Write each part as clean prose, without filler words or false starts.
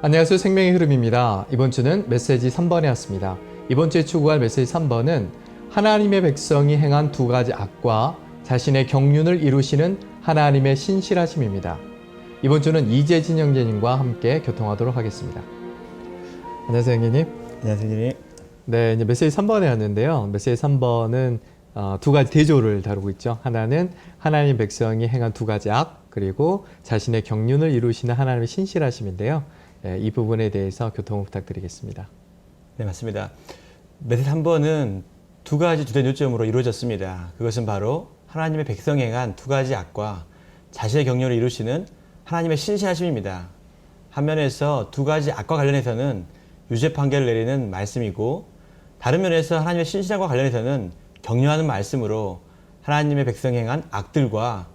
안녕하세요. 생명의 흐름입니다. 이번 주는 메시지 3번에 왔습니다. 이번 주에 추구할 메시지 3번은 하나님의 백성이 행한 두 가지 악과 자신의 경륜을 이루시는 하나님의 신실하심입니다. 이번 주는 이재진 형제님과 함께 교통하도록 하겠습니다. 안녕하세요, 형제님. 안녕하세요, 형제님. 네, 이제 메시지 3번에 왔는데요. 메시지 3번은 두 가지 대조를 다루고 있죠. 하나는 하나님 백성이 행한 두 가지 악, 그리고 자신의 경륜을 이루시는 하나님의 신실하심인데요. 이 부분에 대해서 교통을 부탁드리겠습니다. 네, 맞습니다. 메시지 3번은 두 가지 주된 요점으로 이루어졌습니다. 그것은 바로 하나님의 백성이 행한 두 가지 악과 자신의 경륜을 이루시는 하나님의 신실하심입니다. 한 면에서 두 가지 악과 관련해서는 유죄 판결을 내리는 말씀이고, 다른 면에서 하나님의 신실함과 관련해서는 격려하는 말씀으로 하나님의 백성이 행한 악들과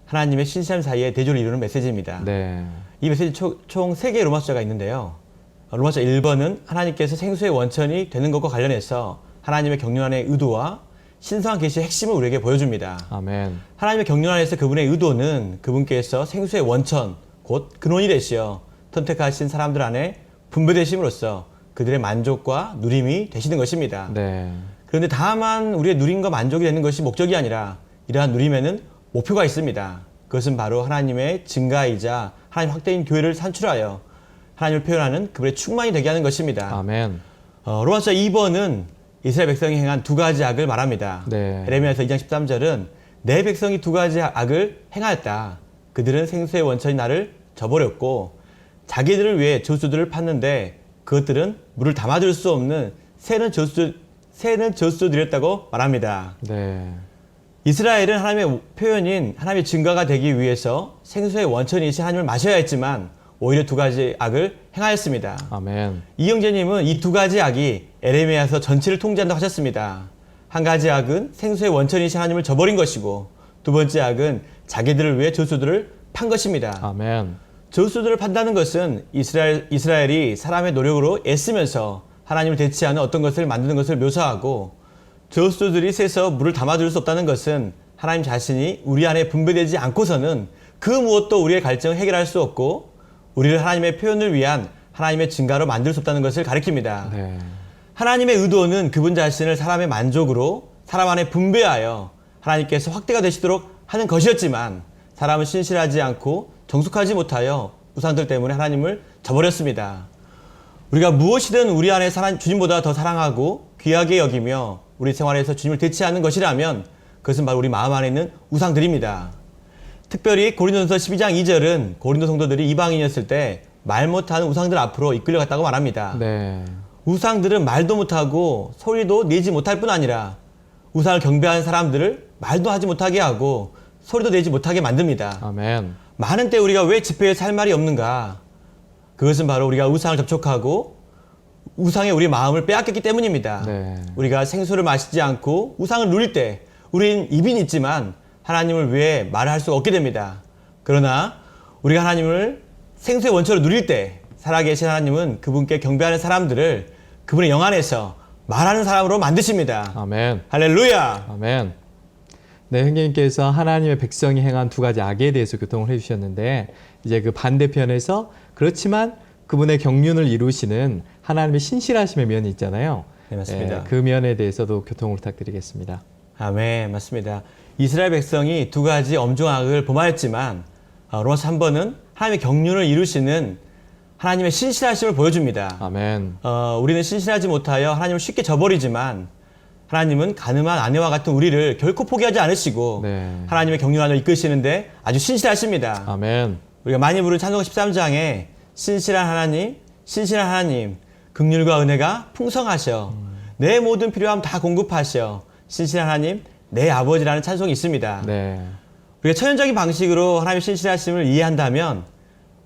하나님의 신실함 사이에 대조를 이루는 메시지입니다. 네. 이 메시지 총 3개의 로마 숫자가 있는데요. 로마 숫자 1번은 하나님께서 생수의 원천이 되는 것과 관련해서 하나님의 경륜 안의 의도와 신성한 계시의 핵심을 우리에게 보여줍니다. 아멘. 하나님의 경륜 안에서 그분의 의도는 그분께서 생수의 원천, 곧 근원이 되시어 선택하신 사람들 안에 분배되심으로써 그들의 만족과 누림이 되시는 것입니다. 네. 그런데 다만 우리의 누림과 만족이 되는 것이 목적이 아니라 이러한 누림에는 목표가 있습니다. 그것은 바로 하나님의 증가이자 하나님 확대인 교회를 산출하여 하나님을 표현하는 그분의 충만이 되게 하는 것입니다. 아멘. 로마서 2번은 이스라엘 백성이 행한 두 가지 악을 말합니다. 네. 에레미야서 2장 13절은 내 백성이 두 가지 악을 행하였다. 그들은 생수의 원천이 나를 저버렸고 자기들을 위해 저수들을 팠는데 그것들은 물을 담아줄 수 없는 새는 저수들이었다고 말합니다. 네. 이스라엘은 하나님의 표현인 하나님의 증거가 되기 위해서 생수의 원천이신 하나님을 마셔야 했지만 오히려 두 가지 악을 행하였습니다. 아멘. 이 형제님은 이 두 가지 악이 에레미야서 전체를 통제한다고 하셨습니다. 한 가지 악은 생수의 원천이신 하나님을 저버린 것이고, 두 번째 악은 자기들을 위해 저수들을 판 것입니다. 아멘. 저수들을 판다는 것은 이스라엘이 사람의 노력으로 애쓰면서 하나님을 대체하는 어떤 것을 만드는 것을 묘사하고, 저수들이 새서 물을 담아줄 수 없다는 것은 하나님 자신이 우리 안에 분배되지 않고서는 그 무엇도 우리의 갈증을 해결할 수 없고 우리를 하나님의 표현을 위한 하나님의 증가로 만들 수 없다는 것을 가리킵니다. 네. 하나님의 의도는 그분 자신을 사람의 만족으로 사람 안에 분배하여 하나님께서 확대가 되시도록 하는 것이었지만, 사람은 신실하지 않고 정숙하지 못하여 우상들 때문에 하나님을 저버렸습니다. 우리가 무엇이든 우리 안에 주님보다 더 사랑하고 귀하게 여기며 우리 생활에서 주님을 대체하는 것이라면 그것은 바로 우리 마음 안에 있는 우상들입니다. 특별히 고린도전서 12장 2절은 고린도 성도들이 이방인이었을 때 말 못하는 우상들 앞으로 이끌려갔다고 말합니다. 네. 우상들은 말도 못하고 소리도 내지 못할 뿐 아니라 우상을 경배하는 사람들을 말도 하지 못하게 하고 소리도 내지 못하게 만듭니다. 아멘. 많은 때 우리가 왜 집회에서 할 말이 없는가? 그것은 바로 우리가 우상을 접촉하고 우상에 우리 마음을 빼앗겼기 때문입니다. 네. 우리가 생수를 마시지 않고 우상을 누릴 때 우린 입은 있지만 하나님을 위해 말을 할 수가 없게 됩니다. 그러나 우리가 하나님을 생수의 원천으로 누릴 때 살아계신 하나님은 그분께 경배하는 사람들을 그분의 영 안에서 말하는 사람으로 만드십니다. 아멘. 할렐루야! 아멘. 네, 형님께서 하나님의 백성이 행한 두 가지 악에 대해서 교통을 해주셨는데, 이제 그 반대편에서 그렇지만 그분의 경륜을 이루시는 하나님의 신실하심의 면이 있잖아요. 네, 맞습니다. 그 면에 대해서도 교통을 부탁드리겠습니다. 아멘, 맞습니다. 이스라엘 백성이 두 가지 엄중한 악을 범하였지만 로마서 3번은 하나님의 경륜을 이루시는 하나님의 신실하심을 보여줍니다. 아멘. 우리는 신실하지 못하여 하나님을 쉽게 저버리지만 하나님은 가늠한 아내와 같은 우리를 결코 포기하지 않으시고 네. 하나님의 경륜 안을 이끄시는데 아주 신실하십니다. 아멘. 우리가 많이 부른 찬송 13장에 신실한 하나님, 긍휼과 은혜가 풍성하셔 내 모든 필요함 다 공급하셔 신실한 하나님, 내 아버지라는 찬송이 있습니다. 네. 우리가 천연적인 방식으로 하나님의 신실하심을 이해한다면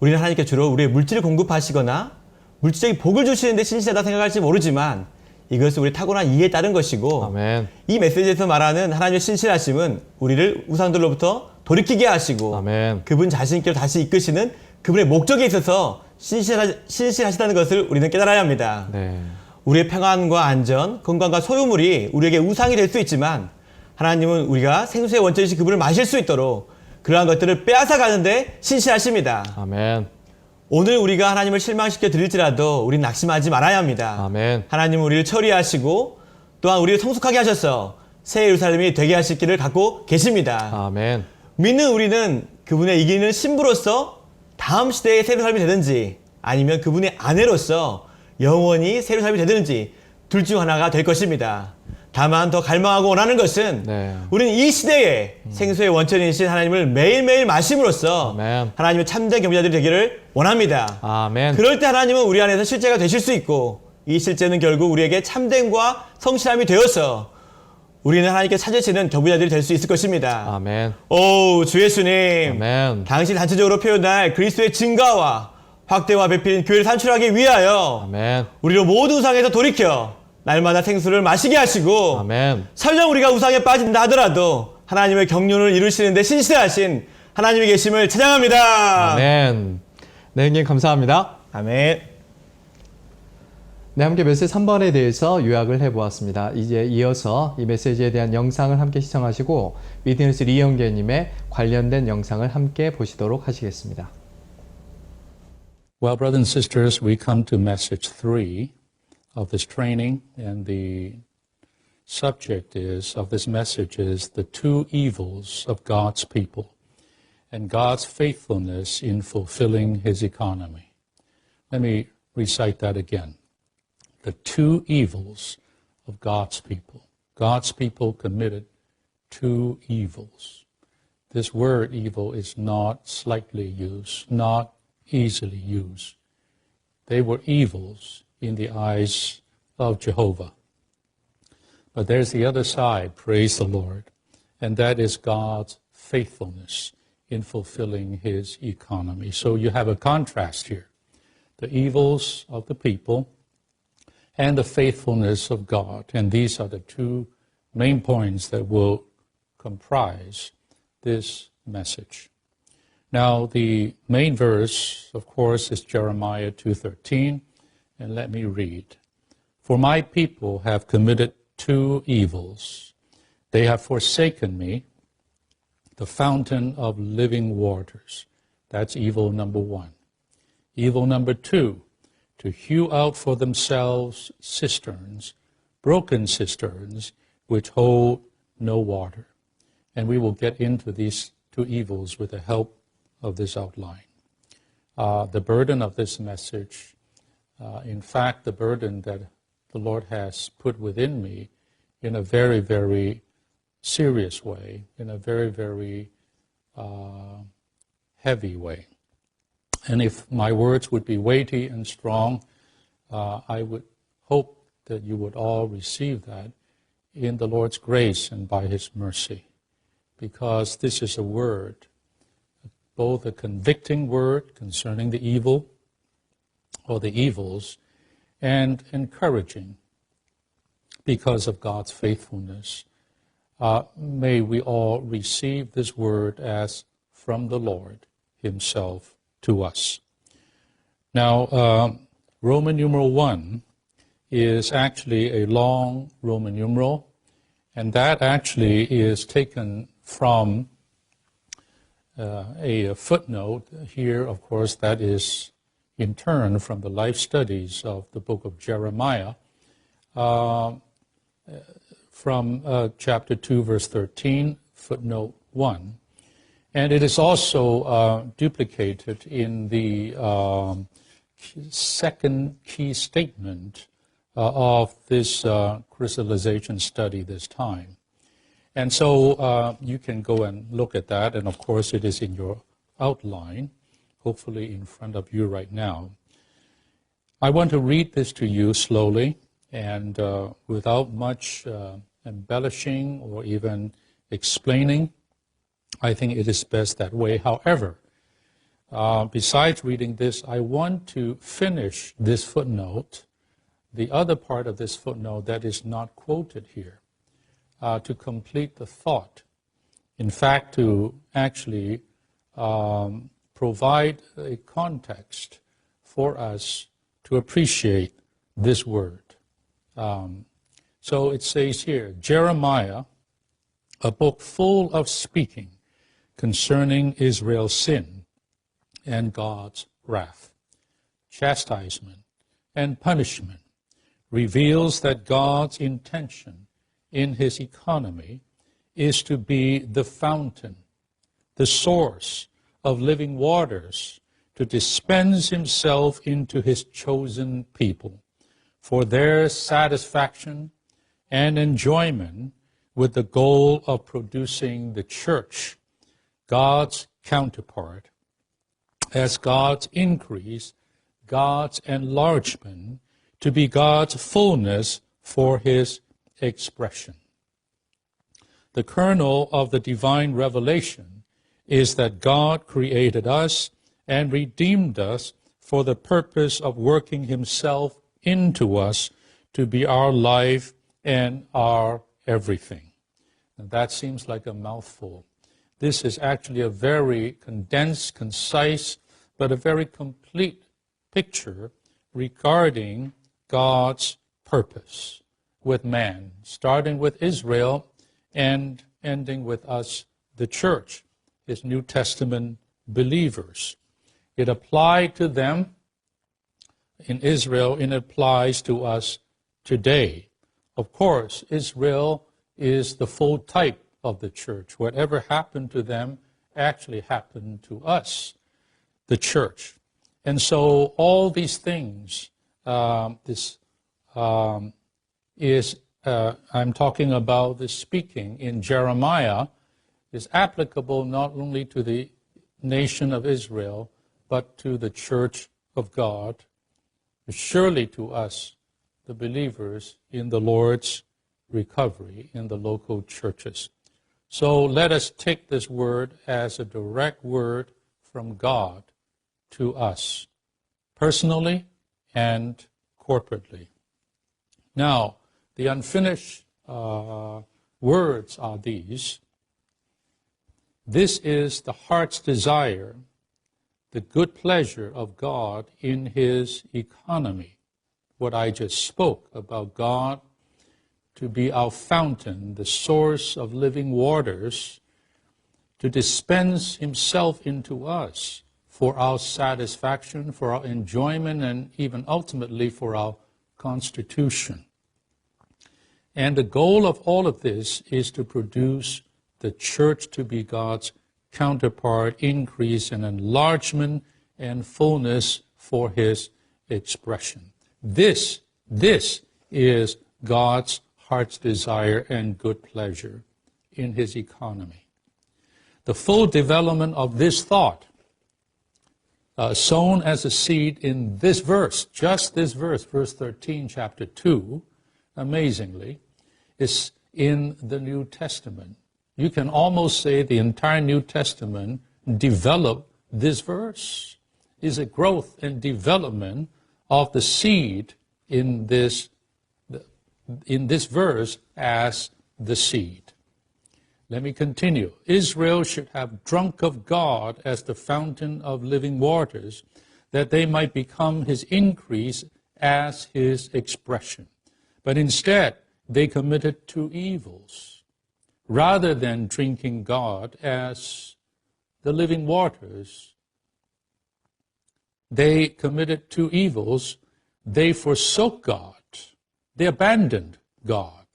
우리는 하나님께 주로 우리의 물질을 공급하시거나 물질적인 복을 주시는데 신실하다 생각할지 모르지만 이것은 우리의 타고난 이해에 따른 것이고, 아멘. 이 메시지에서 말하는 하나님의 신실하심은 우리를 우상들로부터 돌이키게 하시고 아멘. 그분 자신께로 다시 이끄시는 그분의 목적에 있어서 신실하시다는 것을 우리는 깨달아야 합니다. 네. 우리의 평안과 안전, 건강과 소유물이 우리에게 우상이 될 수 있지만 하나님은 우리가 생수의 원천이신 그분을 마실 수 있도록 그러한 것들을 빼앗아 가는데 신실하십니다. 아멘. 오늘 우리가 하나님을 실망시켜 드릴지라도 우린 낙심하지 말아야 합니다. 아멘. 하나님은 우리를 처리하시고 또한 우리를 성숙하게 하셔서 새 예루살렘이 되게 하실 길을 갖고 계십니다. 아멘. 믿는 우리는 그분의 이기는 신부로서 다음 시대의 새 예루살렘이 되든지 아니면 그분의 아내로서 영원히 새 예루살렘이 되든지 둘 중 하나가 될 것입니다. 다만 더 갈망하고 원하는 것은 네. 우리는 이 시대에 생수의 원천이신 하나님을 매일매일 마심으로써 아멘. 하나님의 참된 경배자들이 되기를 원합니다. 아멘. 그럴 때 하나님은 우리 안에서 실제가 되실 수 있고 이 실제는 결국 우리에게 참됨과 성실함이 되어서 우리는 하나님께 찾으시는 경배자들이 될 수 있을 것입니다. 아멘. 오, 주 예수님, 아멘. 당신 단체적으로 표현할 그리스도의 증가와 확대와 배필인 교회를 산출하기 위하여 아멘. 우리로 모든 우상에서 돌이켜 날마다 생수를 마시게 하시고 아멘. 설령 우리가 우상에 빠진다 하더라도 하나님의 경륜을 이루시는 데 신실하신 하나님이 계심을 찬양합니다. 아멘. 네, 형님 감사합니다. 아멘. 네, 함께 메시지 3번에 대해서 요약을 해보았습니다. 이제 이어서 이 메시지에 대한 영상을 함께 시청하시고 위트니스 리영계님의 관련된 영상을 함께 보시도록 하시겠습니다. Well, brothers and sisters, we come to message 3 of this training, and the subject of this message is the two evils of God's people and God's faithfulness in fulfilling His economy. Let me recite that again. The two evils of God's people. God's people committed two evils. This word evil is not slightly used, not easily used. They were evils in the eyes of Jehovah. But there's the other side, praise the Lord, and that is God's faithfulness in fulfilling His economy. So you have a contrast here. The evils of the people and the faithfulness of God. And these are the two main points that will comprise this message. Now, the main verse, of course, is Jeremiah 2:13, and let me read. For my people have committed two evils. They have forsaken me, the fountain of living waters. That's evil number one. Evil number two, to hew out for themselves cisterns, broken cisterns, which hold no water. And we will get into these two evils with the help of this outline. The burden of this message, in fact, the burden that the Lord has put within me in a very, very serious way, in a very, very heavy way. And if my words would be weighty and strong, I would hope that you would all receive that in the Lord's grace and by His mercy, because this is a word, both a convicting word concerning the evil or the evils, and encouraging because of God's faithfulness. May we all receive this word as from the Lord Himself to us. Now, Roman numeral 1 is actually a long Roman numeral, and that actually is taken from a footnote here, of course, that is in turn from the life studies of the book of Jeremiah, from chapter 2, verse 13, footnote 1. And it is also duplicated in the second key statement of this crystallization study this time. And so you can go and look at that, and of course it is in your outline, hopefully in front of you right now. I want to read this to you slowly and without much embellishing or even explaining. I think it is best that way. However, besides reading this, I want to finish this footnote, the other part of this footnote that is not quoted here, to complete the thought. In fact, to actually provide a context for us to appreciate this word. So it says here, Jeremiah, a book full of speaking concerning Israel's sin and God's wrath. chastisement, and punishment reveals that God's intention in his economy is to be the fountain, the source of living waters, to dispense himself into his chosen people for their satisfaction and enjoyment, with the goal of producing the church, God's counterpart, as God's increase, God's enlargement, to be God's fullness for his expression. The kernel of the divine revelation is that God created us and redeemed us for the purpose of working himself into us to be our life and our everything. And that seems like a mouthful. This is actually a very condensed, concise, but a very complete picture regarding God's purpose with man, starting with Israel and ending with us, the church, his New Testament believers. It applied to them in Israel, and it applies to us today. Of course, Israel is the full type of the church. Whatever happened to them actually happened to us, the church. And so all these things, I'm talking about the speaking in Jeremiah, is applicable not only to the nation of Israel, but to the church of God, surely to us, the believers in the Lord's recovery in the local churches. So let us take this word as a direct word from God to us, personally and corporately. Now, the unfinished words are these. This is the heart's desire, the good pleasure of God in his economy. What I just spoke about God to be our fountain, the source of living waters, to dispense himself into us for our satisfaction, for our enjoyment, and even ultimately for our constitution. And the goal of all of this is to produce the church to be God's counterpart, increase and enlargement and fullness for his expression. This is God's heart's desire and good pleasure in his economy. The full development of this thought, sown as a seed in this verse, just this verse, verse 13, chapter 2, amazingly, is in the New Testament. You can almost say the entire New Testament developed this verse. Is a growth and development of the seed in this verse as the seed. Let me continue. Israel should have drunk of God as the fountain of living waters, that they might become his increase as his expression. But instead, they committed two evils. Rather than drinking God as the living waters, they committed two evils. They forsook God. They abandoned God.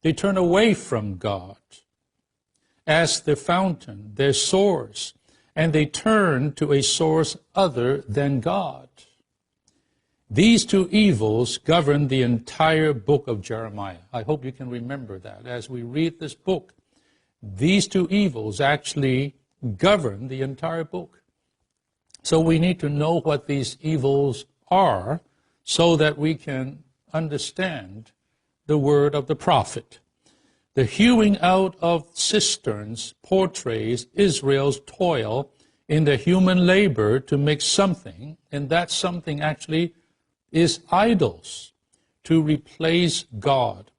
They turned away from God as their fountain, their source, and they turned to a source other than God. These two evils govern the entire book of Jeremiah. I hope you can remember that. As we read this book, these two evils actually govern the entire book. So we need to know what these evils are so that we can understand the word of the prophet. The hewing out of cisterns portrays Israel's toil in the human labor to make something, and that something actually is idols, to replace God.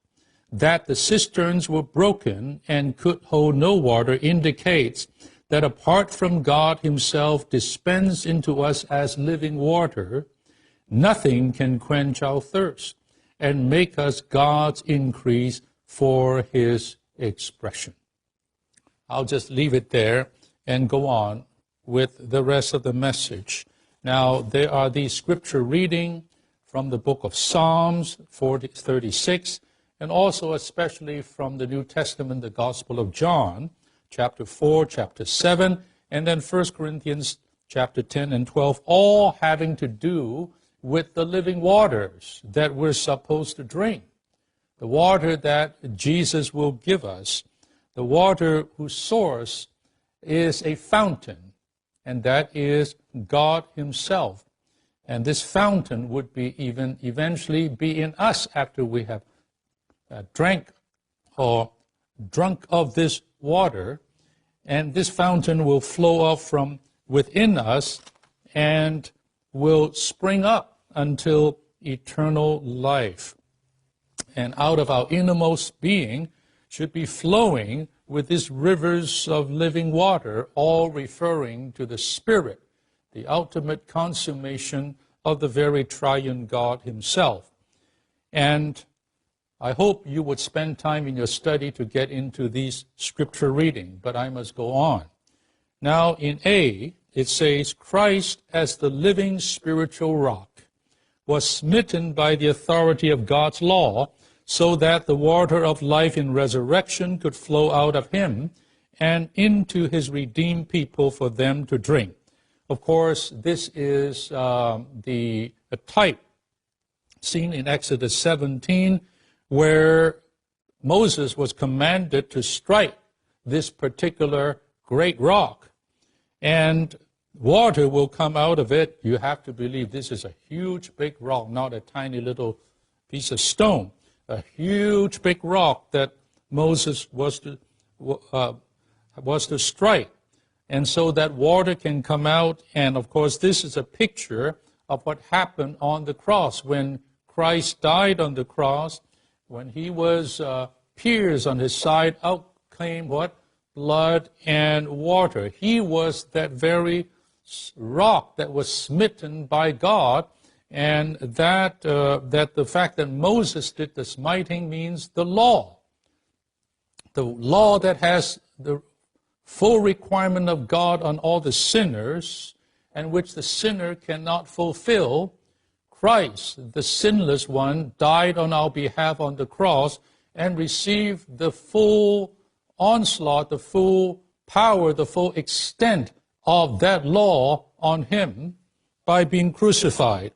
That the cisterns were broken and could hold no water indicates that apart from God himself dispensed into us as living water, nothing can quench our thirst and make us God's increase for his expression. I'll just leave it there and go on with the rest of the message Now, there are these scripture reading from the book of Psalms 36, and also especially from the New Testament, the Gospel of John, chapter 4, chapter 7, and then 1 Corinthians chapter 10 and 12, all having to do with the living waters that we're supposed to drink. The water that Jesus will give us, the water whose source is a fountain, and that is God himself. And this fountain would be eventually be in us after we have drank or drunk of this water, and this fountain will flow up from within us and will spring up until eternal life. And out of our innermost being should be flowing with these rivers of living water, all referring to the Spirit, the ultimate consummation of the very triune God himself. And I hope you would spend time in your study to get into these scripture reading, but I must go on. Now in A, it says, Christ as the living spiritual rock was smitten by the authority of God's law, so that the water of life in resurrection could flow out of him and into his redeemed people for them to drink. Of course, this is a type seen in Exodus 17, where Moses was commanded to strike this particular great rock, and water will come out of it. You have to believe this is a huge, big rock, not a tiny little piece of stone. A huge, big rock that Moses was to strike. And so that water can come out. And of course, this is a picture of what happened on the cross. When Christ died on the cross, when he was pierced on his side, out came what? Blood and water. He was that very rock that was smitten by God. And that the fact that Moses did the smiting means the law that has the full requirement of God on all the sinners, and which the sinner cannot fulfill. Christ, the sinless one, died on our behalf on the cross and received the full onslaught, the full power, the full extent of that law on him by being crucified.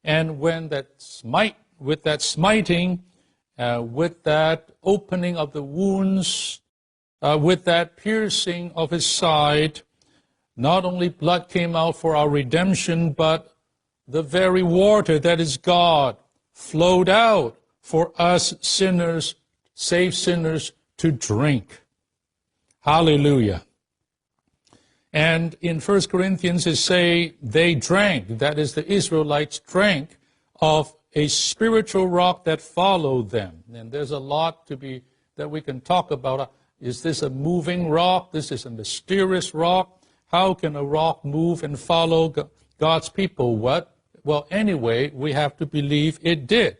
And when with that smiting, with that opening of the wounds, with that piercing of his side, not only blood came out for our redemption, but the very water that is God flowed out for us sinners, saved sinners, to drink. Hallelujah. And in 1 Corinthians it say they drank, that is the Israelites drank of a spiritual rock that followed them. And there's a lot that we can talk about. Is this a moving rock? This is a mysterious rock. How can a rock move and follow God's people? What? Well, anyway, we have to believe it did.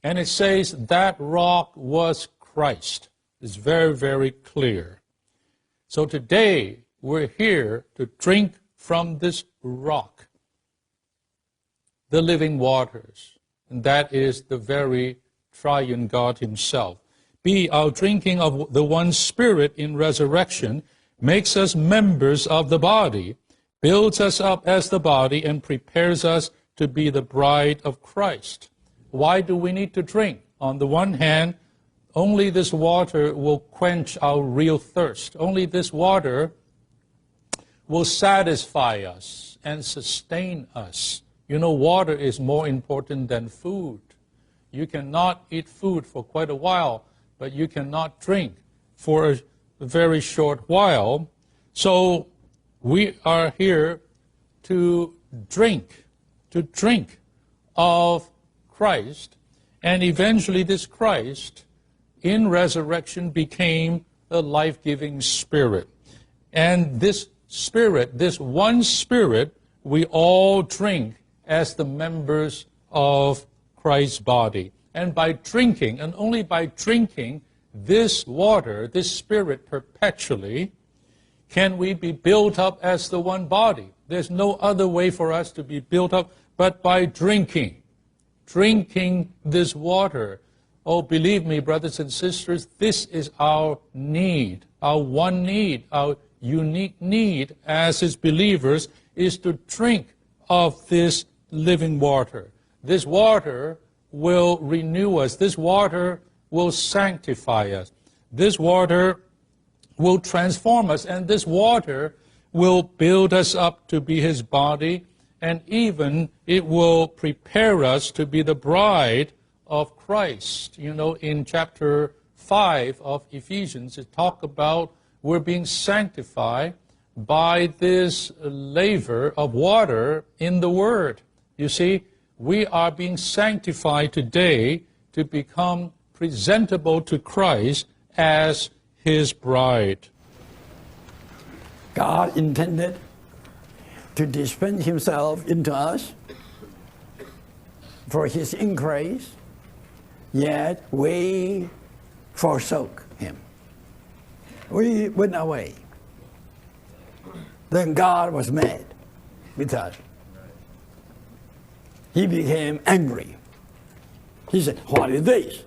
And it says that rock was Christ. It's very, very clear. So today, we're here to drink from this rock, the living waters, and that is the very triune God himself. B, our drinking of the one Spirit in resurrection makes us members of the body, builds us up as the body, and prepares us to be the bride of Christ. Why do we need to drink? On the one hand, only this water will quench our real thirst. Only this water will satisfy us and sustain us. You know, water is more important than food. You cannot eat food for quite a while, but you cannot drink for a very short while. So we are here to drink of Christ, and eventually this Christ in resurrection became a life-giving Spirit. And this Spirit, this one Spirit, we all drink as the members of Christ's body. And by drinking, and only by drinking this water, this Spirit perpetually, can we be built up as the one body. There's no other way for us to be built up but by drinking this water. Oh, believe me, brothers and sisters, this is our need, our one need, our unique need as His believers is to drink of this living water. This water will renew us. This water will sanctify us. This water will transform us, and this water will build us up to be His body, and even it will prepare us to be the bride of Christ. You know, in chapter 5 of Ephesians, it talks about we're being sanctified by this laver of water in the Word. You see, we are being sanctified today to become presentable to Christ as His bride. God intended to dispense Himself into us for His increase, yet we forsook Him. We went away. Then God was mad with us. He became angry. He said, "What is this?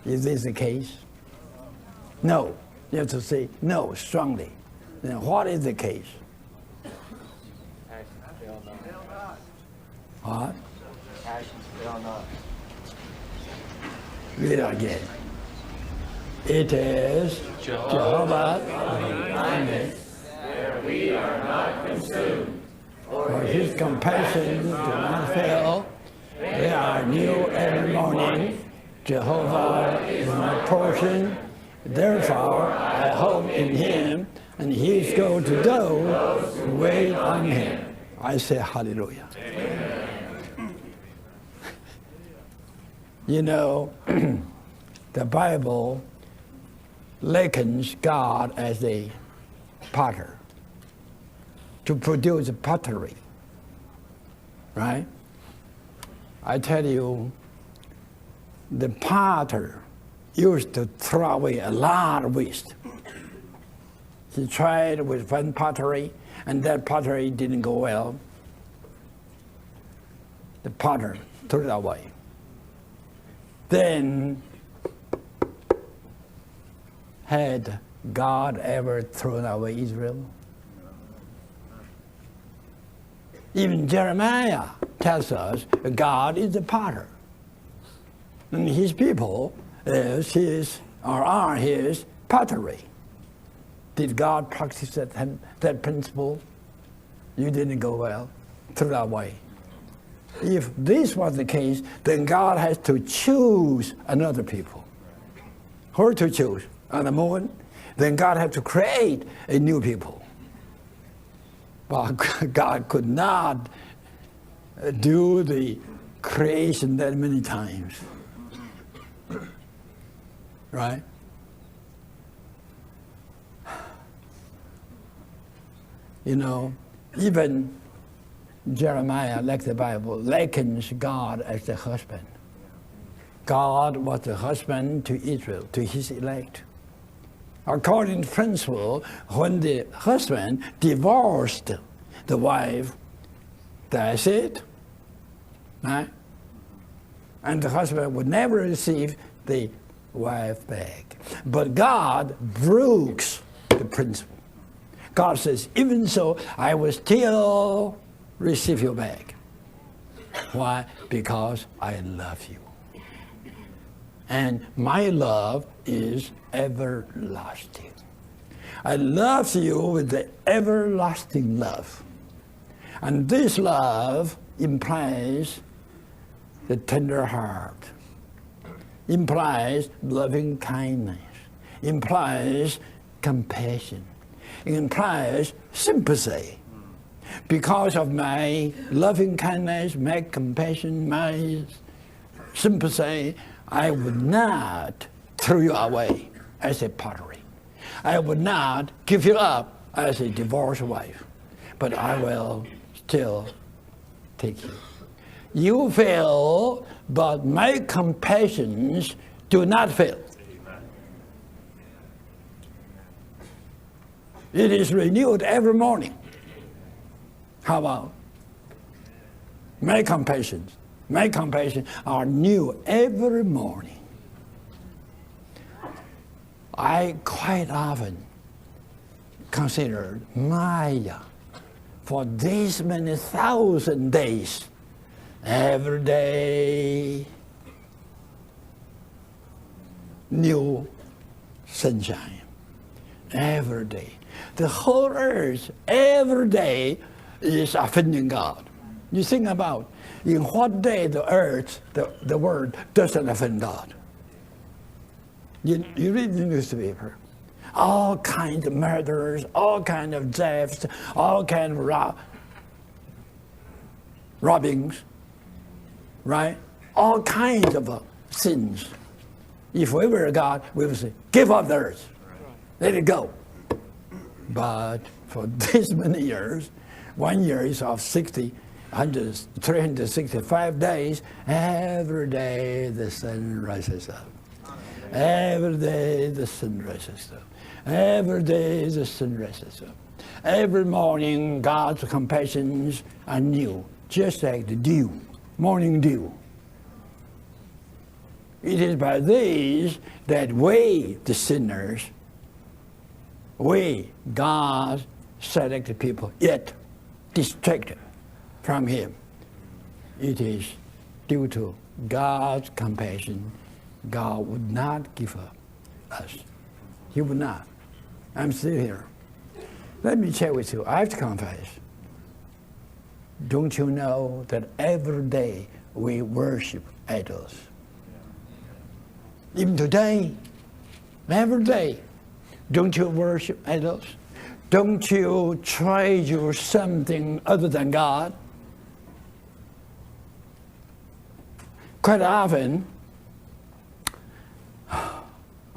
Is this the case?" No. You have to say no strongly. Then what is the case? What? Read it again. It is Jehovah where we are not consumed. For His compassions do not fail. They are new every morning. Jehovah is my portion. Therefore, I hope in Him, and He's going to those who wait on Him. I say hallelujah. You know, the Bible likens God as a potter to produce pottery, right? I tell you, the potter used to throw away a lot of waste. He tried with one pottery, and that pottery didn't go well. The potter threw it away. Then, had God ever thrown away Israel? Even Jeremiah tells us God is the potter, and His people are His pottery. Did God practice that principle? You didn't go well. Throw it away. If this was the case, then God has to choose another people. Who to choose? On the moment, then God has to create a new people. Well, God could not do the creation that many times. Right? You know, even Jeremiah, like the Bible, likens God as the husband. God was the husband to Israel, to His elect. According to principle, when the husband divorced the wife, that's it, right? And the husband would never receive the wife back. But God breaks the principle. God says, even so, I will still receive you back. Why? Because I love you. And my love is everlasting. I love you with the everlasting love. And this love implies the tender heart, implies loving kindness, implies compassion, implies sympathy. Because of my loving kindness, my compassion, my sympathy, I would not throw you away as a pottery. I would not give you up as a divorced wife, but I will still take you. You fail, but my compassions do not fail. It is renewed every morning. How about my compassion? My compassion are new every morning. I quite often consider Maya for these many thousand days, every day, new sunshine, every day. The whole earth, every day, is offending God. You think about in what day the earth, the world doesn't offend God. You read the newspaper, all kinds of murders, all kinds of thefts, all kinds of robbings, right? All kinds of sins. If we were God, we would say, give up the earth, let it go. But for this many years, 1 year is of 365 days, every day the sun rises up. Every day the sun rises up. Every day the sun rises up. Every morning God's compassions are new, just like the dew, morning dew. It is by these that we, the sinners, we, God's selected people, yet distracted from Him. It is due to God's compassion. God would not give up us. He would not. I'm still here. Let me share with you. I have to confess. Don't you know that every day we worship idols? Even today, every day, don't you worship idols? Don't you treasure something other than God? Quite often,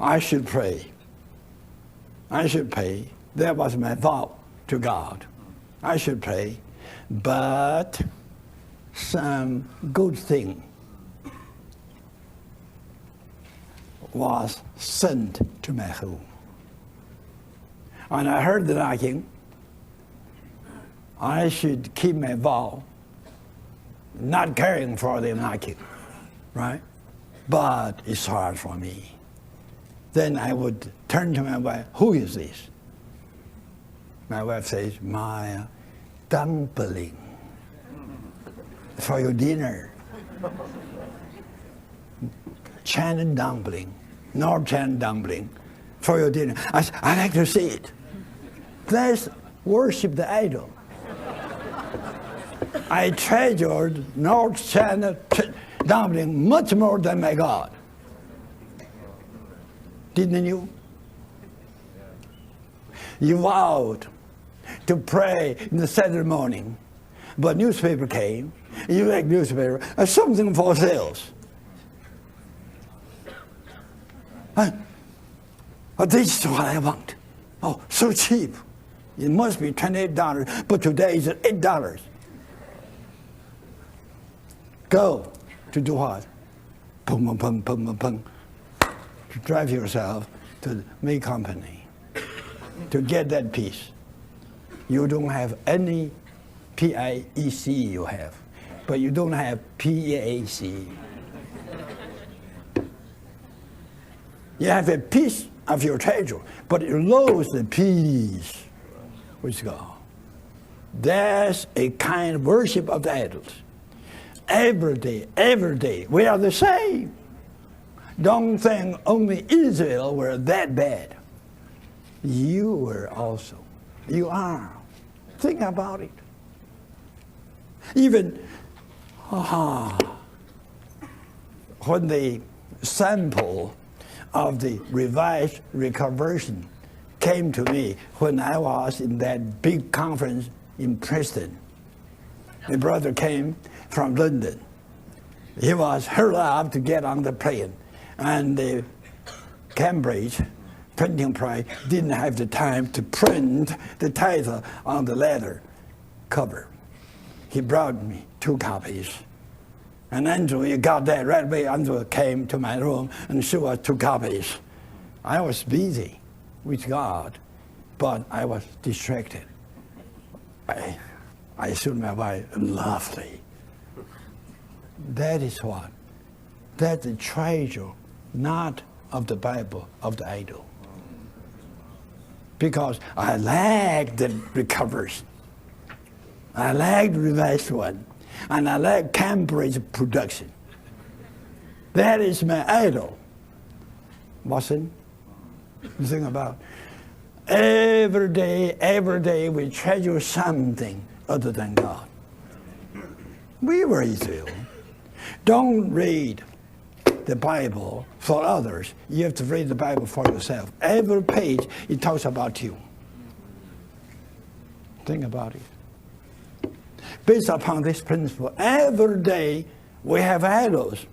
I should pray. I should pray. That was my vow to God. I should pray. But some good thing was sent to my home. When I heard the knocking, I should keep my vow, not caring for the knocking, right? But it's hard for me. Then I would turn to my wife, who is this? My wife says, my dumpling for your dinner. Shannon dumpling, North Shannon dumpling for your dinner. I said, I like to see it. Let's worship the idol. I treasured North Shannon dumpling much more than my God. Didn't you? You vowed to pray in the Saturday morning, but newspaper came. You like newspaper, something for sales. This is what I want. Oh, so cheap. It must be $28, but today it's $8. Go to do what? Pum, pum, pum, pum, pum, pum. To drive yourself to the main company to get that piece. You don't have any PIEC you have, but you don't have PAC. You have a piece of your treasure, but you lose the peace with God. That's a kind of worship of the idols. Every day, we are the same. Don't think only Israel were that bad. You were also. You are. Think about it. Even when the sample of the Revised Reconversion came to me when I was in that big conference in Princeton. My brother came from London. He was hurried up to get on the plane, and the Cambridge printing press didn't have the time to print the title on the leather cover. He brought me 2 copies. And Andrew, he got that right away. Andrew came to my room and showed us 2 copies. I was busy with God, but I was distracted. I assume my wife, lovely. That is what? That's the treasure, not of the Bible, of the idol. Because I like the covers. I like the revised one. And I like Cambridge production. That is my idol. Watson, you think about every day we treasure something other than God. We were Israel. Don't read the Bible for others. You have to read the Bible for yourself. Every page, it talks about you. Think about it. Based upon this principle, every day we have idols.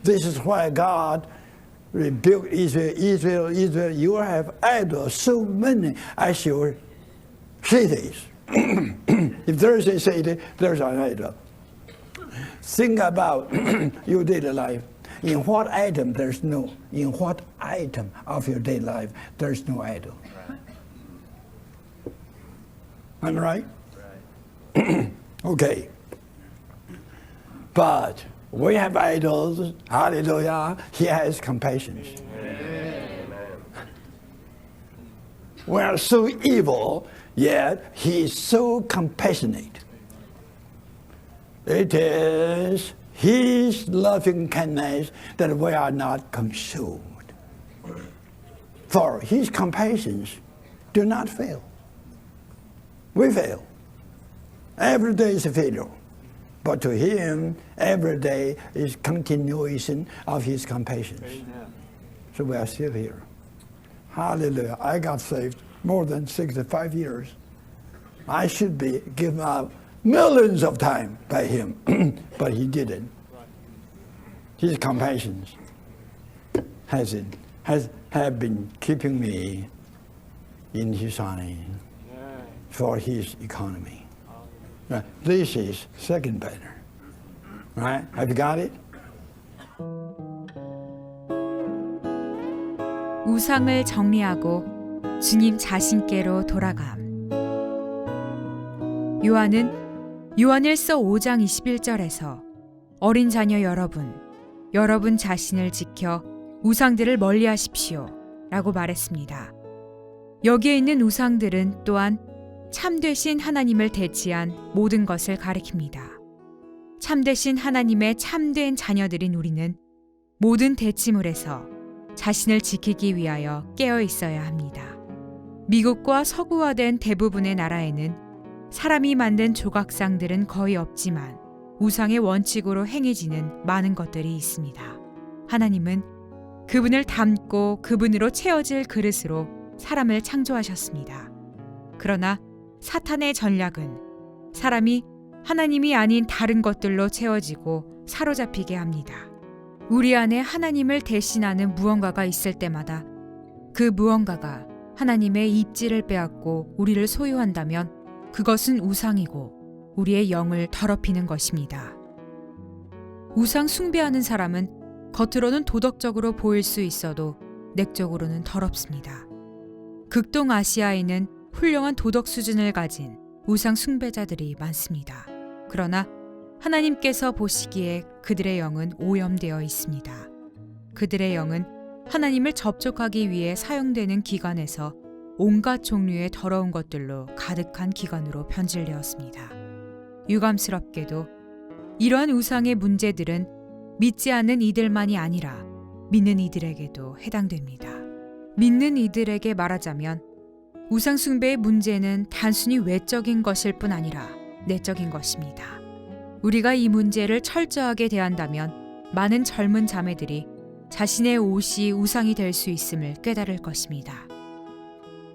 This is why God rebuked Israel, you have idols, so many as your cities. If there is a city, there's an idol. Think about your daily life. In what item of your daily life there's no idol? Am I right? Right. Okay. But we have idols. Hallelujah. He has compassion. We are so evil, yet he is so compassionate. It is his loving kindness that we are not consumed. For his compassions do not fail. We fail. Every day is a failure. But to him, every day is continuation of his compassions. Amen. So we are still here. Hallelujah. I got saved more than 65 years. I should be given up millions of times by him, but he didn't. His compassions have been keeping me in his army for his economy. This is second banner. Right? Have you got it? 우상을 정리하고 주님 자신께로 돌아감. 요한은 요한일서 5장 21절에서 어린 자녀 여러분 자신을 지켜 우상들을 멀리하십시오 라고 말했습니다. 여기에 있는 우상들은 또한 참되신 하나님을 대치한 모든 것을 가리킵니다. 참되신 하나님의 참된 자녀들인 우리는 모든 대치물에서 자신을 지키기 위하여 깨어 있어야 합니다. 미국과 서구화된 대부분의 나라에는 사람이 만든 조각상들은 거의 없지만 우상의 원칙으로 행해지는 많은 것들이 있습니다. 하나님은 그분을 닮고 그분으로 채워질 그릇으로 사람을 창조하셨습니다. 그러나 사탄의 전략은 사람이 하나님이 아닌 다른 것들로 채워지고 사로잡히게 합니다. 우리 안에 하나님을 대신하는 무언가가 있을 때마다 그 무언가가 하나님의 입지를 빼앗고 우리를 소유한다면 그것은 우상이고 우리의 영을 더럽히는 것입니다. 우상 숭배하는 사람은 겉으로는 도덕적으로 보일 수 있어도 내적으로는 더럽습니다. 극동아시아에는 훌륭한 도덕 수준을 가진 우상 숭배자들이 많습니다. 그러나 하나님께서 보시기에 그들의 영은 오염되어 있습니다. 그들의 영은 하나님을 접촉하기 위해 사용되는 기관에서 온갖 종류의 더러운 것들로 가득한 기관으로 변질되었습니다. 유감스럽게도 이러한 우상의 문제들은 믿지 않는 이들만이 아니라 믿는 이들에게도 해당됩니다. 믿는 이들에게 말하자면 우상 숭배의 문제는 단순히 외적인 것일 뿐 아니라 내적인 것입니다. 우리가 이 문제를 철저하게 대한다면 많은 젊은 자매들이 자신의 옷이 우상이 될 수 있음을 깨달을 것입니다.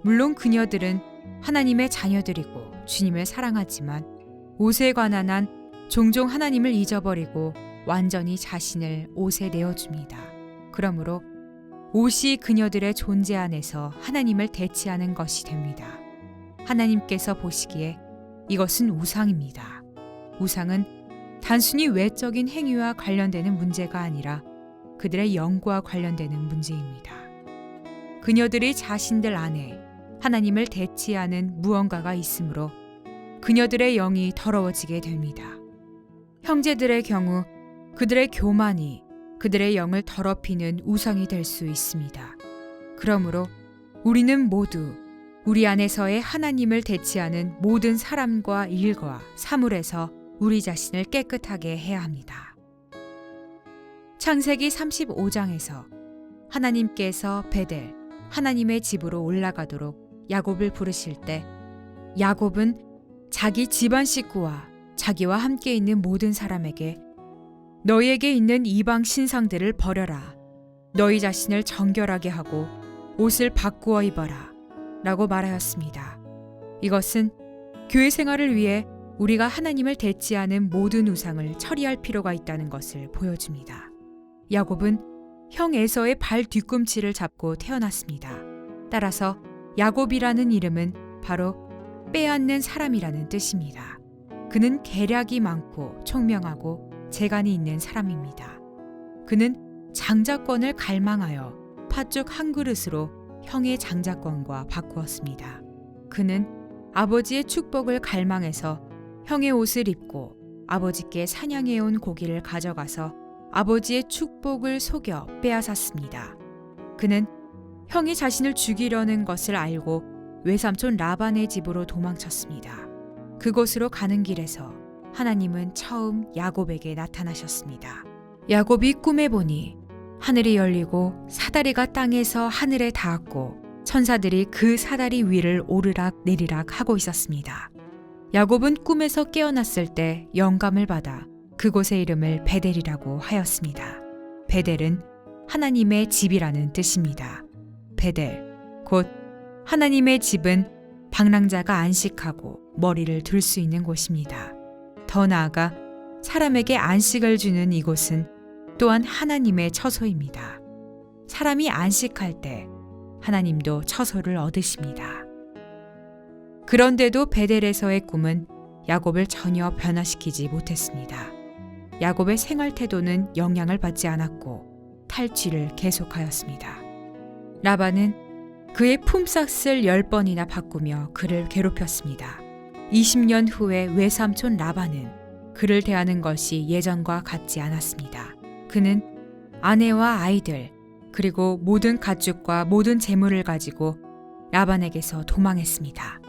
물론 그녀들은 하나님의 자녀들이고 주님을 사랑하지만 옷에 관한 한 종종 하나님을 잊어버리고 완전히 자신을 옷에 내어줍니다. 그러므로 옷이 그녀들의 존재 안에서 하나님을 대치하는 것이 됩니다. 하나님께서 보시기에 이것은 우상입니다. 우상은 단순히 외적인 행위와 관련되는 문제가 아니라 그들의 영과 관련되는 문제입니다. 그녀들이 자신들 안에 하나님을 대치하는 무언가가 있으므로 그녀들의 영이 더러워지게 됩니다. 형제들의 경우 그들의 교만이 그들의 영을 더럽히는 우상이 될 수 있습니다. 그러므로 우리는 모두 우리 안에서의 하나님을 대치하는 모든 사람과 일과 사물에서 우리 자신을 깨끗하게 해야 합니다. 창세기 35장에서 하나님께서 베델, 하나님의 집으로 올라가도록 야곱을 부르실 때 야곱은 자기 집안 식구와 자기와 함께 있는 모든 사람에게 너희에게 있는 이방 신상들을 버려라. 너희 자신을 정결하게 하고 옷을 바꾸어 입어라. 라고 말하였습니다. 이것은 교회 생활을 위해 우리가 하나님을 대치하는 모든 우상을 처리할 필요가 있다는 것을 보여줍니다. 야곱은 형 에서의 발 뒤꿈치를 잡고 태어났습니다. 따라서 야곱이라는 이름은 바로 빼앗는 사람이라는 뜻입니다. 그는 계략이 많고 총명하고 재간이 있는 사람입니다. 그는 장자권을 갈망하여 팥죽 한 그릇으로 형의 장자권과 바꾸었습니다. 그는 아버지의 축복을 갈망해서 형의 옷을 입고 아버지께 사냥해온 고기를 가져가서 아버지의 축복을 속여 빼앗았습니다. 그는 형이 자신을 죽이려는 것을 알고 외삼촌 라반의 집으로 도망쳤습니다. 그곳으로 가는 길에서 하나님은 처음 야곱에게 나타나셨습니다. 야곱이 꿈에 보니 하늘이 열리고 사다리가 땅에서 하늘에 닿았고 천사들이 그 사다리 위를 오르락 내리락 하고 있었습니다. 야곱은 꿈에서 깨어났을 때 영감을 받아 그곳의 이름을 베델이라고 하였습니다. 베델은 하나님의 집이라는 뜻입니다. 베델, 곧 하나님의 집은 방랑자가 안식하고 머리를 둘 수 있는 곳입니다. 더 나아가 사람에게 안식을 주는 이곳은 또한 하나님의 처소입니다. 사람이 안식할 때 하나님도 처소를 얻으십니다. 그런데도 베델에서의 꿈은 야곱을 전혀 변화시키지 못했습니다. 야곱의 생활 태도는 영향을 받지 않았고 탈취를 계속하였습니다. 라반은 그의 품삯을 10번이나 바꾸며 그를 괴롭혔습니다. 20년 후에 외삼촌 라반은 그를 대하는 것이 예전과 같지 않았습니다. 그는 아내와 아이들 그리고 모든 가축과 모든 재물을 가지고 라반에게서 도망했습니다.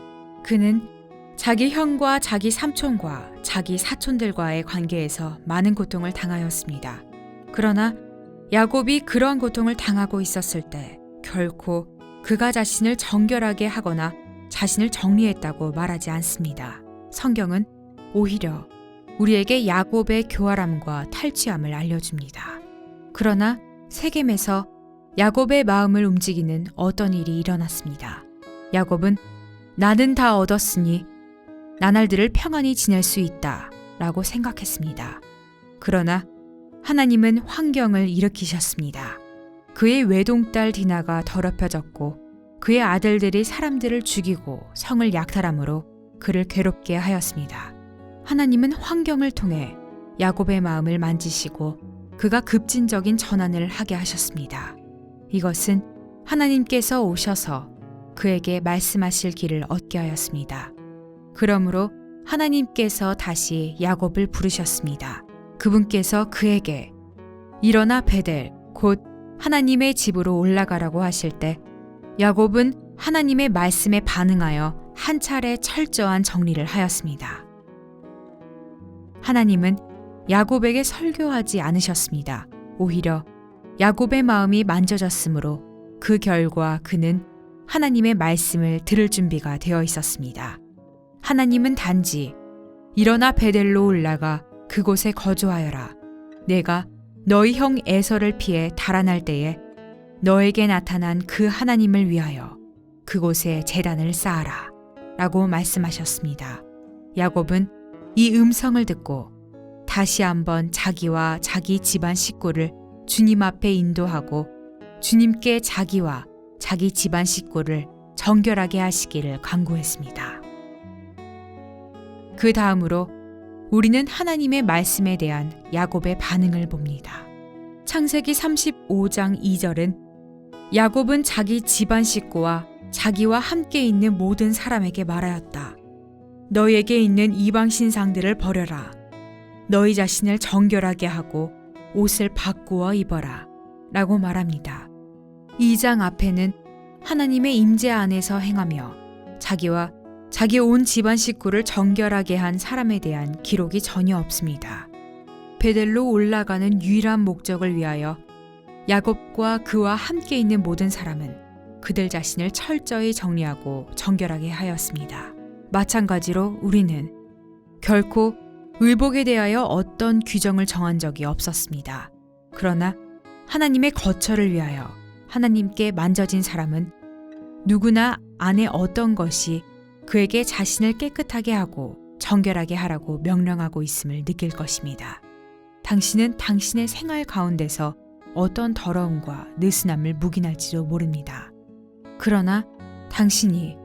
그는 자기 형과 자기 삼촌과 자기 사촌들과의 관계에서 많은 고통을 당하였습니다. 그러나 야곱이 그러한 고통을 당하고 있었을 때 결코 그가 자신을 정결하게 하거나 자신을 정리했다고 말하지 않습니다. 성경은 오히려 우리에게 야곱의 교활함과 탈취함을 알려줍니다. 그러나 세겜에서 야곱의 마음을 움직이는 어떤 일이 일어났습니다. 야곱은 나는 다 얻었으니 나날들을 평안히 지낼 수 있다 라고 생각했습니다. 그러나 하나님은 환경을 일으키셨습니다. 그의 외동딸 디나가 더럽혀졌고 그의 아들들이 사람들을 죽이고 성을 약탈함으로 그를 괴롭게 하였습니다. 하나님은 환경을 통해 야곱의 마음을 만지시고 그가 급진적인 전환을 하게 하셨습니다. 이것은 하나님께서 오셔서 그에게 말씀하실 길을 얻게 하였습니다. 그러므로 하나님께서 다시 야곱을 부르셨습니다. 그분께서 그에게 일어나 베델 곧 하나님의 집으로 올라가라고 하실 때 야곱은 하나님의 말씀에 반응하여 한 차례 철저한 정리를 하였습니다. 하나님은 야곱에게 설교하지 않으셨습니다. 오히려 야곱의 마음이 만져졌으므로 그 결과 그는 하나님의 말씀을 들을 준비가 되어 있었습니다. 하나님은 단지 일어나 베델로 올라가 그곳에 거주하여라. 내가 너희 형 에서를 피해 달아날 때에 너에게 나타난 그 하나님을 위하여 그곳에 제단을 쌓아라. 라고 말씀하셨습니다. 야곱은 이 음성을 듣고 다시 한번 자기와 자기 집안 식구를 주님 앞에 인도하고 주님께 자기와 자기 집안 식구를 정결하게 하시기를 간구했습니다. 그 다음으로 우리는 하나님의 말씀에 대한 야곱의 반응을 봅니다. 창세기 35장 2절은 야곱은 자기 집안 식구와 자기와 함께 있는 모든 사람에게 말하였다. 너희에게 있는 이방 신상들을 버려라. 너희 자신을 정결하게 하고 옷을 바꾸어 입어라. 라고 말합니다. 2장 앞에는 하나님의 임재 안에서 행하며 자기와 자기 온 집안 식구를 정결하게 한 사람에 대한 기록이 전혀 없습니다. 베델로 올라가는 유일한 목적을 위하여 야곱과 그와 함께 있는 모든 사람은 그들 자신을 철저히 정리하고 정결하게 하였습니다. 마찬가지로 우리는 결코 의복에 대하여 어떤 규정을 정한 적이 없었습니다. 그러나 하나님의 거처를 위하여 하나님께 만져진 사람은 누구나 안에 어떤 것이 그에게 자신을 깨끗하게 하고 정결하게 하라고 명령하고 있음을 느낄 것입니다. 당신은 당신의 생활 가운데서 어떤 더러움과 느슨함을 묵인할지도 모릅니다. 그러나 당신이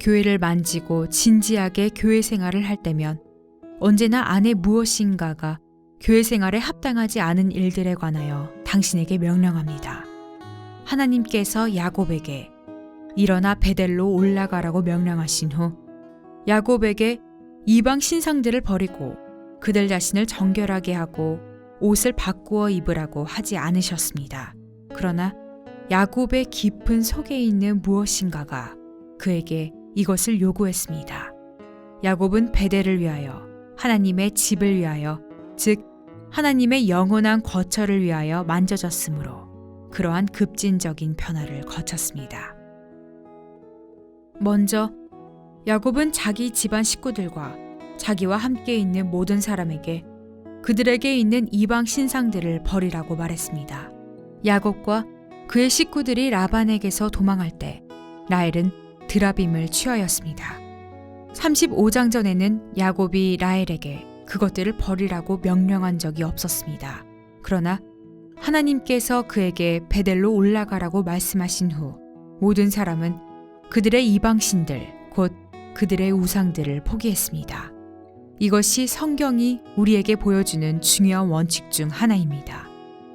교회를 만지고 진지하게 교회 생활을 할 때면 언제나 안에 무엇인가가 교회 생활에 합당하지 않은 일들에 관하여 당신에게 명령합니다. 하나님께서 야곱에게 일어나 베델로 올라가라고 명령하신 후 야곱에게 이방 신상들을 버리고 그들 자신을 정결하게 하고 옷을 바꾸어 입으라고 하지 않으셨습니다. 그러나 야곱의 깊은 속에 있는 무엇인가가 그에게 이것을 요구했습니다. 야곱은 베델을 위하여 하나님의 집을 위하여 즉 하나님의 영원한 거처를 위하여 만져졌으므로 그러한 급진적인 변화를 거쳤습니다. 먼저 야곱은 자기 집안 식구들과 자기와 함께 있는 모든 사람에게 그들에게 있는 이방 신상들을 버리라고 말했습니다. 야곱과 그의 식구들이 라반에게서 도망할 때 라헬은 드라빔을 취하였습니다. 35장 전에는 야곱이 라헬에게 그것들을 버리라고 명령한 적이 없었습니다. 그러나 하나님께서 그에게 베델로 올라가라고 말씀하신 후 모든 사람은 그들의 이방신들 곧 그들의 우상들을 포기했습니다. 이것이 성경이 우리에게 보여주는 중요한 원칙 중 하나입니다.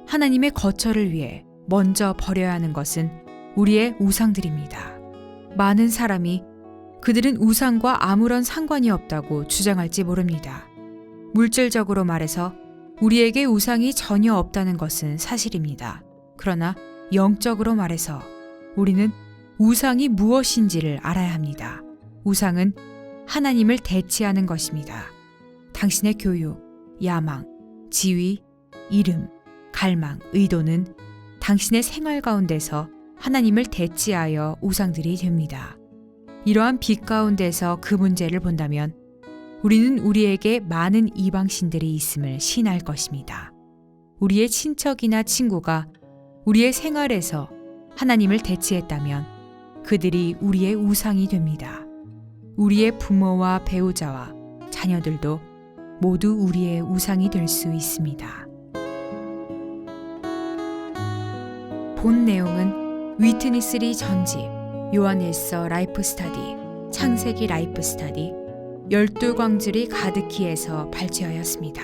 하나님의 거처를 위해 먼저 버려야 하는 것은 우리의 우상들입니다. 많은 사람이 그들은 우상과 아무런 상관이 없다고 주장할지 모릅니다. 물질적으로 말해서 우리에게 우상이 전혀 없다는 것은 사실입니다. 그러나 영적으로 말해서 우리는 우상이 무엇인지를 알아야 합니다. 우상은 하나님을 대체하는 것입니다. 당신의 교육, 야망, 지위, 이름, 갈망, 의도는 당신의 생활 가운데서 하나님을 대체하여 우상들이 됩니다. 이러한 빛 가운데서 그 문제를 본다면 우리는 우리에게 많은 이방신들이 있음을 시인할 것입니다. 우리의 친척이나 친구가 우리의 생활에서 하나님을 대체했다면 그들이 우리의 우상이 됩니다. 우리의 부모와 배우자와 자녀들도 모두 우리의 우상이 될 수 있습니다. 본 내용은 위트니스리 전집, 요한일서 라이프 스터디, 창세기 라이프 스터디, 12광줄이 가득히에서 발췌하였습니다.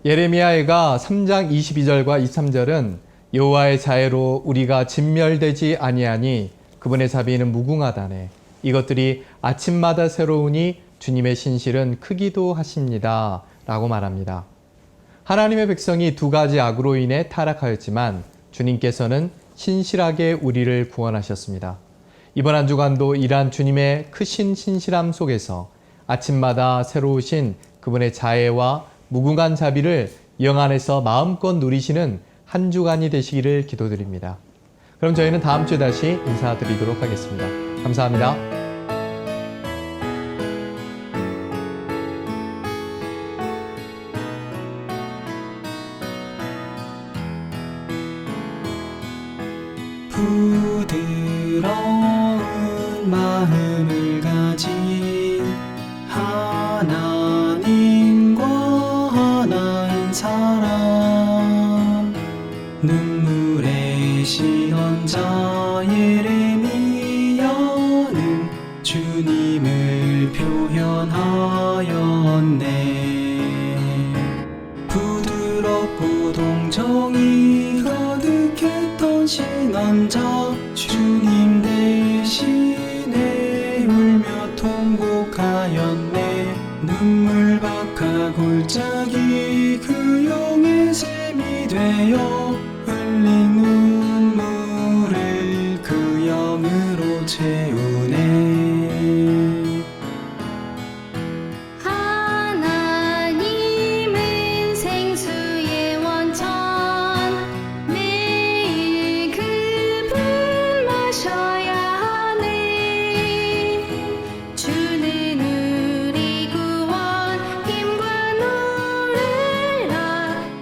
예레미야가 3장 22절과 23절은 여호와의 자애로 우리가 진멸되지 아니하니 그분의 자비는 무궁하다네. 이것들이 아침마다 새로우니 주님의 신실은 크기도 하십니다. 라고 말합니다. 하나님의 백성이 두 가지 악으로 인해 타락하였지만 주님께서는 신실하게 우리를 구원하셨습니다. 이번 한 주간도 이러한 주님의 크신 신실함 속에서 아침마다 새로우신 그분의 자애와 무궁한 자비를 영 안에서 마음껏 누리시는 한 주간이 되시기를 기도드립니다. 그럼 저희는 다음 주에 다시 인사드리도록 하겠습니다. 감사합니다. 부드러운 마음을 가진 하나님과 하나인 사람 눈물의 시언자 예레미야는 주님을 표현하였네. 부드럽고 동정이 가득했던 신실한 자 주님 대신에 울며 통곡하였네. 눈물 박하 골짜기 그 용의 샘이 되어 흘린 눈물을 그 영으로 채우네. 하나님은 생수의 원천 매일 그분 마셔야 하네. 주는 우리 구원 힘과 노래라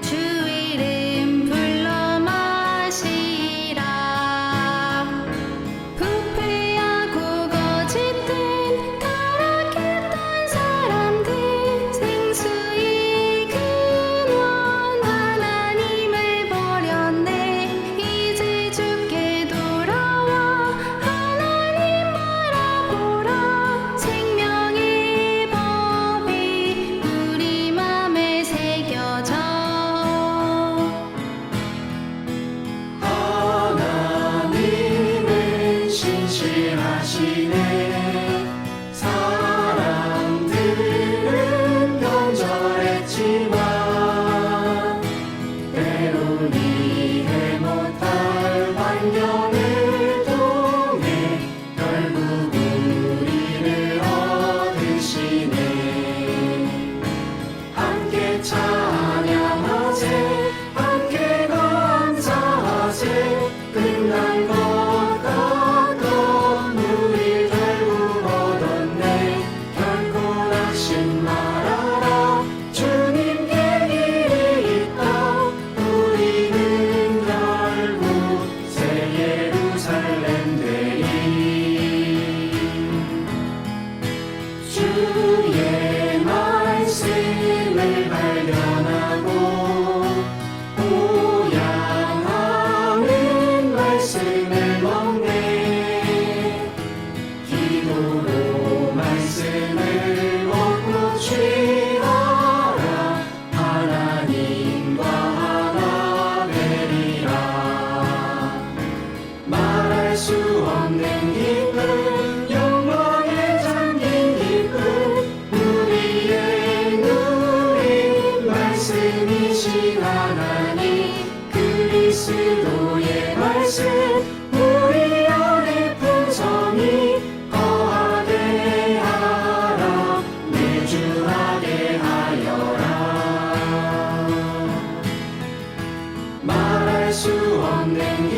주 이름 불러 마시라. 부패하고 거짓된 타락했던 사람들 생수의 근원 하나님을 버렸네. 이제 주께 돌아와 하나님 바라보라. 생명의 법이 우리 맘에 새겨져. 하나님은 신실하시네. 사람들은 변절했지만 때론 이해 못할 환경을 통해 결국 우리를 얻으시네. 함께 찬양하세 함께 감사하세. 끝난 것 같던 우리 결국 얻었네. 결코 낙심 말아라 주님께 길이 있다. 우리는 결국 새 예루살렘 되리. 주의 말씀을 발견하고 보양하는 말씀을 먹네. 기도로 말씀을 먹고 취하라. 하나님과 하나 되리라. 말할 수 없는 기쁨 영광에 잠긴 기쁨 우리의 누린 말씀이신 하나님 그리스도의 말씀 우리 안에 풍성히 거하게 하라. 내주하게 하여라. 말할 수 없는